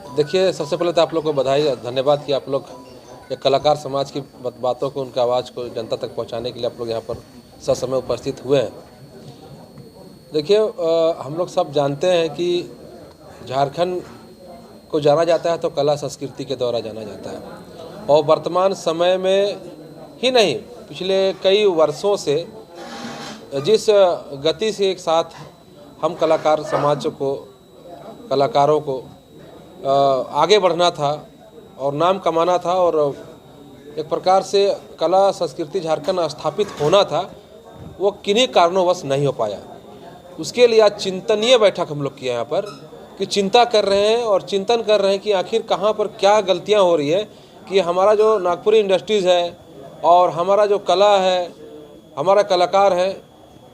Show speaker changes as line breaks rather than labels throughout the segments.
देखिए, सबसे पहले तो आप लोग को बधाई और धन्यवाद कि आप लोग एक कलाकार समाज की बातों को, उनकी आवाज़ को जनता तक पहुंचाने के लिए आप लोग यहाँ पर ससमय उपस्थित हुए हैं। देखिए, हम लोग सब जानते हैं कि झारखंड को जाना जाता है तो कला संस्कृति के द्वारा जाना जाता है, और वर्तमान समय में ही नहीं, पिछले कई वर्षों से जिस गति से एक साथ हम कलाकार समाज को, कलाकारों को आगे बढ़ना था और नाम कमाना था और एक प्रकार से कला संस्कृति झारखंड स्थापित होना था, वो किन्हीं कारणोंवश नहीं हो पाया। उसके लिए आज चिंतनीय बैठक हम लोग किए यहाँ पर कि चिंता कर रहे हैं और चिंतन कर रहे हैं कि आखिर कहाँ पर क्या गलतियाँ हो रही है कि हमारा जो नागपुरी इंडस्ट्रीज़ है और हमारा जो कला है, हमारा कलाकार है,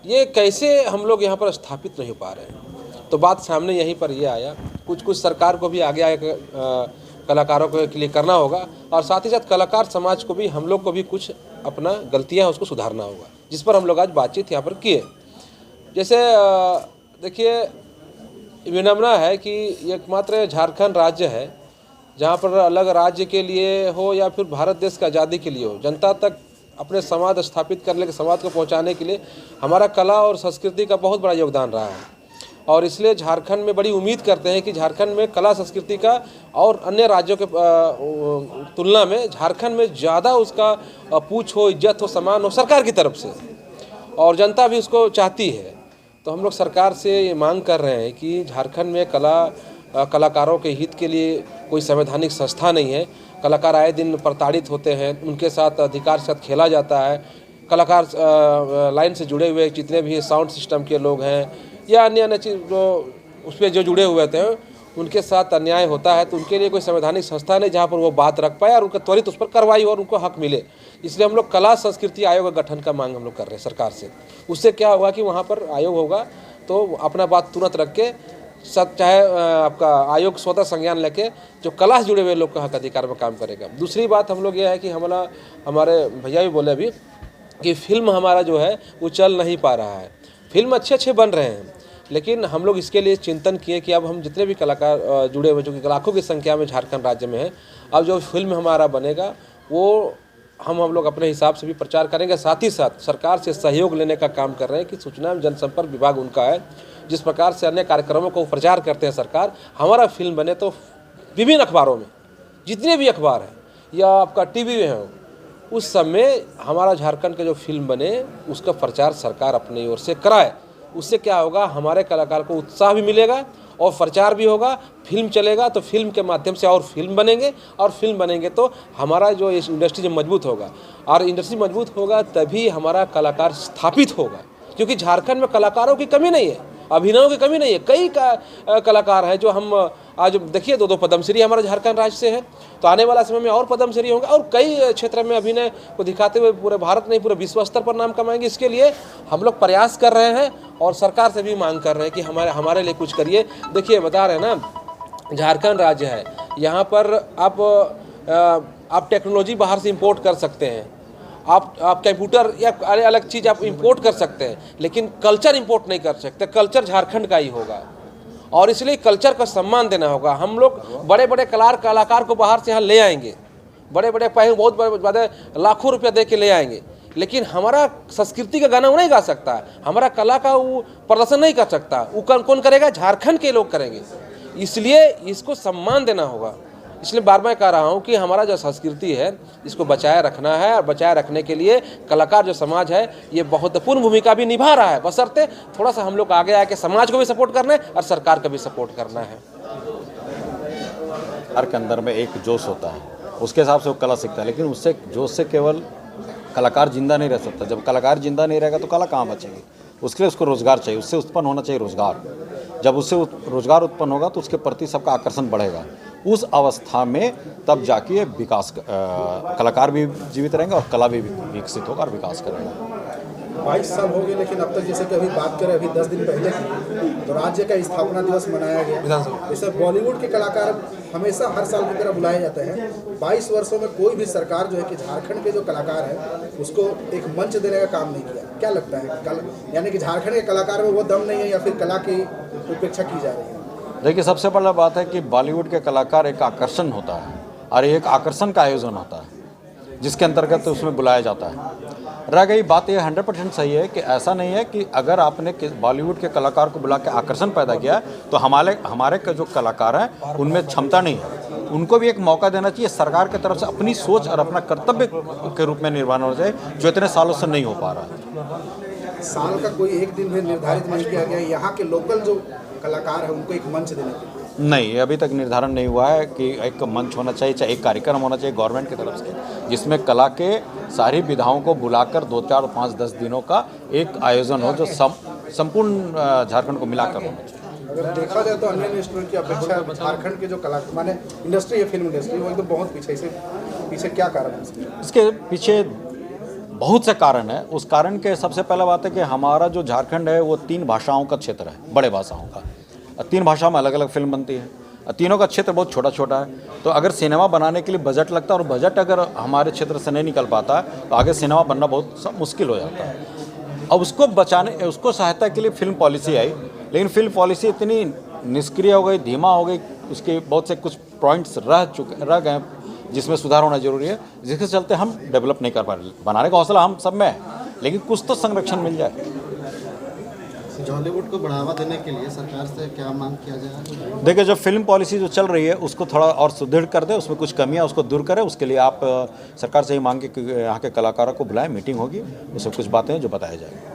ये कैसे हम लोग यहाँ पर स्थापित नहीं हो पा रहे हैं। तो बात सामने यहीं पर ये आया, कुछ सरकार को भी आगे आगे कलाकारों के लिए करना होगा और साथ ही साथ कलाकार समाज को भी, हम लोग को भी कुछ अपना गलतियाँ उसको सुधारना होगा, जिस पर हम लोग आज बातचीत यहाँ पर किए। जैसे देखिए, विनम्रता है कि एकमात्र झारखंड राज्य है जहाँ पर अलग राज्य के लिए हो या फिर भारत देश की आज़ादी के लिए हो, जनता तक अपने समाज स्थापित करने के, समाज को पहुँचाने के लिए हमारा कला और संस्कृति का बहुत बड़ा योगदान रहा है। और इसलिए झारखंड में बड़ी उम्मीद करते हैं कि झारखंड में कला संस्कृति का और अन्य राज्यों के तुलना में झारखंड में ज़्यादा उसका पूछ हो, इज्जत हो, सम्मान हो सरकार की तरफ से, और जनता भी उसको चाहती है। तो हम लोग सरकार से ये मांग कर रहे हैं कि झारखंड में कलाकारों के हित के लिए कोई संवैधानिक संस्था नहीं है। कलाकार आए दिन प्रताड़ित होते हैं, उनके साथ अधिकार के साथ खेला जाता है। कलाकार लाइन से जुड़े हुए जितने भी साउंड सिस्टम के लोग हैं या अन्य चीज़ जो उस पर जो जुड़े हुए थे, उनके साथ अन्याय होता है। तो उनके लिए कोई संवैधानिक संस्था नहीं जहाँ पर वो बात रख पाए और उनका त्वरित उस पर कार्रवाई हो और उनको हक मिले। इसलिए हम लोग कला संस्कृति आयोग का गठन का मांग हम लोग कर रहे हैं सरकार से। उससे क्या होगा कि वहाँ पर आयोग होगा तो अपना बात तुरंत रख के सब, चाहे आपका आयोग स्वतः संज्ञान लेके जो कला से जुड़े हुए लोग का हक अधिकार में काम करेगा। दूसरी बात हम लोग ये है कि हमारे भैया भी बोले अभी कि फिल्म हमारा जो है वो चल नहीं पा रहा है। फिल्म अच्छे बन रहे हैं, लेकिन हम लोग इसके लिए चिंतन किए कि अब हम जितने भी कलाकार जुड़े हुए, जो कि लाखों की संख्या में झारखंड राज्य में है, अब जो फिल्म हमारा बनेगा वो हम लोग अपने हिसाब से भी प्रचार करेंगे। साथ ही साथ सरकार से सहयोग लेने का काम कर रहे हैं कि सूचना एवं जनसंपर्क विभाग उनका है, जिस प्रकार से अन्य कार्यक्रमों को प्रचार करते हैं सरकार, हमारा फिल्म बने तो विभिन्न अखबारों में, जितने भी अखबार हैं या आपका टीवी में हो, उस समय हमारा झारखंड का जो फिल्म बने उसका प्रचार सरकार अपनी ओर से कराए। उससे क्या होगा, हमारे कलाकार को उत्साह भी मिलेगा और प्रचार भी होगा। फिल्म चलेगा तो फिल्म के माध्यम से और फिल्म बनेंगे, और फिल्म बनेंगे तो हमारा जो इस इंडस्ट्री जो मजबूत होगा, और इंडस्ट्री मजबूत होगा तभी हमारा कलाकार स्थापित होगा। क्योंकि झारखंड में कलाकारों की कमी नहीं है, अभिनयों की कमी नहीं है। कई कलाकार हैं जो हम आज देखिए, दो पद्मश्री हमारे झारखंड राज्य से है, तो आने वाला समय में और पद्मश्री होंगे और कई क्षेत्र में अभिनय को दिखाते हुए पूरे भारत नहीं पूरे विश्व स्तर पर नाम कमाएंगे। इसके लिए हम लोग प्रयास कर रहे हैं और सरकार से भी मांग कर रहे हैं कि हमारे लिए कुछ करिए। देखिए, बता रहे हैं ना, झारखंड राज्य है, यहाँ पर आप टेक्नोलॉजी बाहर से इंपोर्ट कर सकते हैं, आप कंप्यूटर या अलग चीज़ आप इंपोर्ट कर सकते हैं, लेकिन कल्चर इंपोर्ट नहीं कर सकते। कल्चर झारखंड का ही होगा और इसलिए कल्चर का सम्मान देना होगा। हम लोग बड़े बड़े कलाकार को बाहर से यहाँ ले आएंगे, बड़े बहुत बड़े लाखों रुपया दे के ले आएंगे, लेकिन हमारा संस्कृति का गाना वो नहीं गा सकता, हमारा कला का वो प्रदर्शन नहीं कर सकता। वो कौन करेगा? झारखंड के लोग करेंगे। इसलिए इसको सम्मान देना होगा। इसलिए बार बार कह रहा हूँ कि हमारा जो संस्कृति है इसको बचाए रखना है, और बचाए रखने के लिए कलाकार जो समाज है ये महत्वपूर्ण भूमिका भी निभा रहा है, बशर्ते थोड़ा सा हम लोग आगे आके समाज को भी सपोर्ट करना है और सरकार को भी सपोर्ट करना है।
सरकार के अंदर में एक जोश होता है, उसके हिसाब से वो कला सीखता है, लेकिन उससे जोश से केवल कलाकार जिंदा नहीं रह सकता। जब कलाकार जिंदा नहीं रहेगा तो कला कहाँ बचेगी? उसके लिए उसको रोज़गार चाहिए, उससे उत्पन्न होना चाहिए रोज़गार। जब उससे रोज़गार उत्पन्न होगा तो उसके प्रति सबका आकर्षण बढ़ेगा। उस अवस्था में तब जाके विकास, कलाकार भी जीवित रहेंगे और कला भी विकसित होगा और विकास करेगा।
22 साल हो गए, लेकिन अब तक जैसे कि अभी बात करें, अभी 10 दिन पहले तो राज्य का स्थापना दिवस मनाया गया। जैसे बॉलीवुड के कलाकार हमेशा हर साल की तरह बुलाए जाते हैं। 22 वर्षों में कोई भी सरकार जो है कि झारखंड के जो कलाकार हैं उसको एक मंच देने का काम नहीं किया। क्या लगता है, यानी कि झारखंड के कलाकार में वो दम नहीं है या फिर कला की उपेक्षा की जा रही है?
देखिए, सबसे पहला बात है कि बॉलीवुड के कलाकार एक आकर्षण होता है और एक आकर्षण का आयोजन होता है जिसके अंतर्गत तो उसमें बुलाया जाता है। रह गई बात यह 100% सही है कि ऐसा नहीं है कि अगर आपने बॉलीवुड के कलाकार को बुला के आकर्षण पैदा किया तो हमारे के जो कलाकार हैं उनमें क्षमता नहीं है। उनको भी एक मौका देना चाहिए, सरकार की तरफ से अपनी सोच और अपना कर्तव्य के रूप में निर्वहन होना चाहिए जो इतने सालों से नहीं हो पा रहा है।
साल का कोई एक दिन भी निर्धारित नहीं किया गया यहाँ के लोकल जो कलाकार हैं उनको एक मंच देने के लिए?
नहीं, अभी तक निर्धारण नहीं हुआ है कि एक मंच होना चाहिए, चाहे एक कार्यक्रम होना चाहिए गवर्नमेंट की तरफ से जिसमें कला के सारी विधाओं को बुलाकर 2, 4, 5, 10 दिनों का एक आयोजन हो जो संपूर्ण झारखंड को मिलाकर होना चाहिए।
अगर देखा जाए तो अन्य इंस्ट्रूमेंट की अपेक्षा झारखंड के जो कलाकार माने इंडस्ट्री है, फिल्म इंडस्ट्री, वो एकदम बहुत पीछे। इसे पीछे क्या कारण है? इसके
पीछे बहुत से कारण है। उस कारण के सबसे पहला बात है कि हमारा जो झारखंड है वो 3 भाषाओं का क्षेत्र है, बड़े भाषाओं का। 3 भाषा में अलग अलग फिल्म बनती है। तीनों का क्षेत्र बहुत छोटा छोटा है, तो अगर सिनेमा बनाने के लिए बजट लगता है और बजट अगर हमारे क्षेत्र से नहीं निकल पाता तो आगे सिनेमा बनना बहुत मुश्किल हो जाता है। अब उसको सहायता के लिए फिल्म पॉलिसी आई, लेकिन फिल्म पॉलिसी इतनी निष्क्रिय हो गई, धीमा हो गई, उसके बहुत से कुछ पॉइंट्स रह गए जिसमें सुधार होना जरूरी है, जिसके चलते हम डेवलप नहीं कर पा रहे। बनाने का हौसला हम सब में है, लेकिन कुछ तो संरक्षण मिल जाए।
बॉलीवुड को बढ़ावा देने के लिए सरकार से क्या मांग किया जाए?
देखिए, जो फिल्म पॉलिसी जो चल रही है उसको थोड़ा और सुदृढ़ कर दे, उसमें कुछ कमियां उसको दूर करें। उसके लिए आप सरकार से ही मांगे कि यहाँ के कलाकारों को बुलाएं, मीटिंग होगी, उसमें कुछ बातें जो बताया जाएगा।